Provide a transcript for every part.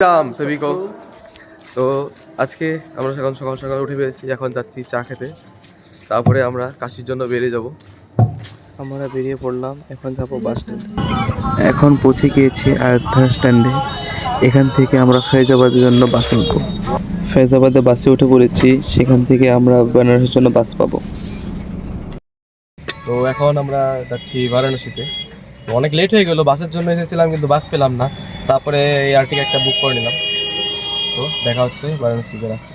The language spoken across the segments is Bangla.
सभी को তো আজকে আমরা এখন সকাল সকাল উঠে পেরেছি, এখন যাচ্ছি চা খেতে, তারপরে আমরা কাশির জন্য বেরিয়ে যাব। আমরা বেরিয়ে পড়লাম, এখন যাব বাস স্ট্যান্ড। এখন পৌঁছে গিয়েছি আয়োধ্যা স্ট্যান্ডে। এখান থেকে আমরা ফৈজাবাদের জন্য বাসে উঠব। ফৈজাবাদে বাসে উঠে পড়েছি, সেখান থেকে আমরা বেনারসের জন্য বাস পাবো। তো এখন আমরা যাচ্ছি বারাণসীতে। তো অনেক লেট হয়ে গেল, বাসের জন্য এসেছিলাম কিন্তু বাস পেলাম না, তারপরে এই আর্টিকা একটা বুক করে নিলাম। তো দেখা হচ্ছে বারাণসীতে রাস্তা।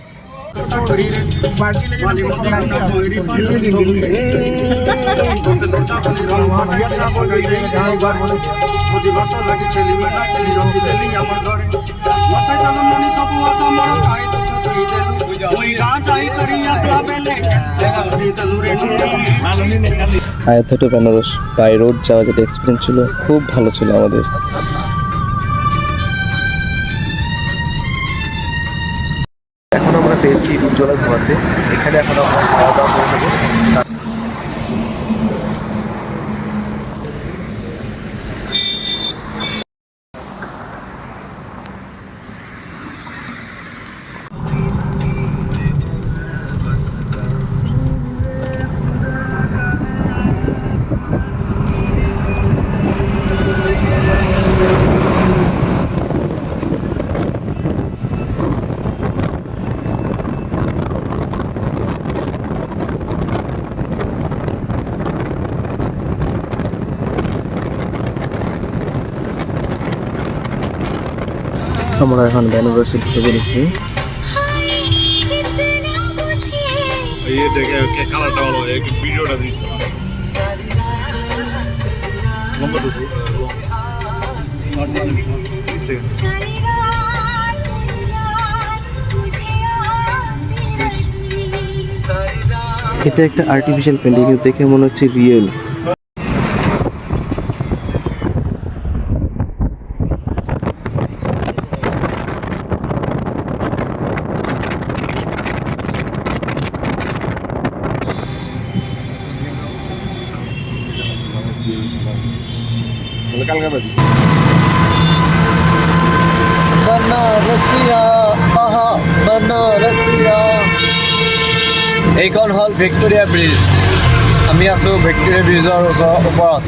Ayodhya to Benaras by road যাওয়া যেটা এক্সপিরিয়েন্স ছিল, খুব ভালো ছিল আমাদের। এখন আমরা পেয়েছি উজ্জ্বলা ধাবাতে, এখানে এখন আমরা খাওয়া দাওয়া করে নেবো। আমরা এখন বেনারসে ঢুকে পড়েছি। এটা একটা আর্টিফিশিয়াল পেন্টিং, দেখে মনে হচ্ছে রিয়েল। এইখন হ'ল ভিক্টোৰিয়া ব্ৰিজ। আমি আছো ভিক্টোৰিয়া ব্ৰিজৰ ওপৰত।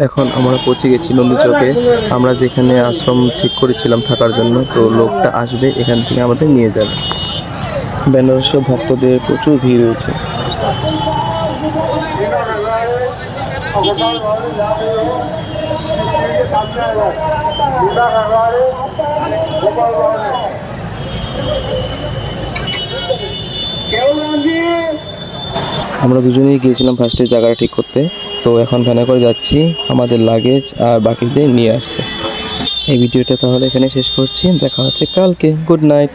এখন আমরা পৌঁছে গেছি নন্দী চৌকে, আমরা যেখানে আশ্রম ঠিক করেছিলাম থাকার জন্য। তো লোকটা আসবে, এখান থেকে আমাদের নিয়ে যাবে। বেনারসে ভক্তদের প্রচুর ভিড় রয়েছে। আমরা দুজনেই গিয়েছিলাম ফার্স্টে জায়গাটা ঠিক করতে। তো এখন ভ্যানে করে যাচ্ছি আমাদের লাগেজ আর বাকিদের নিয়ে আসতে। এই ভিডিওটা তাহলে এখানে শেষ করছি, দেখা হচ্ছে কালকে। Good night.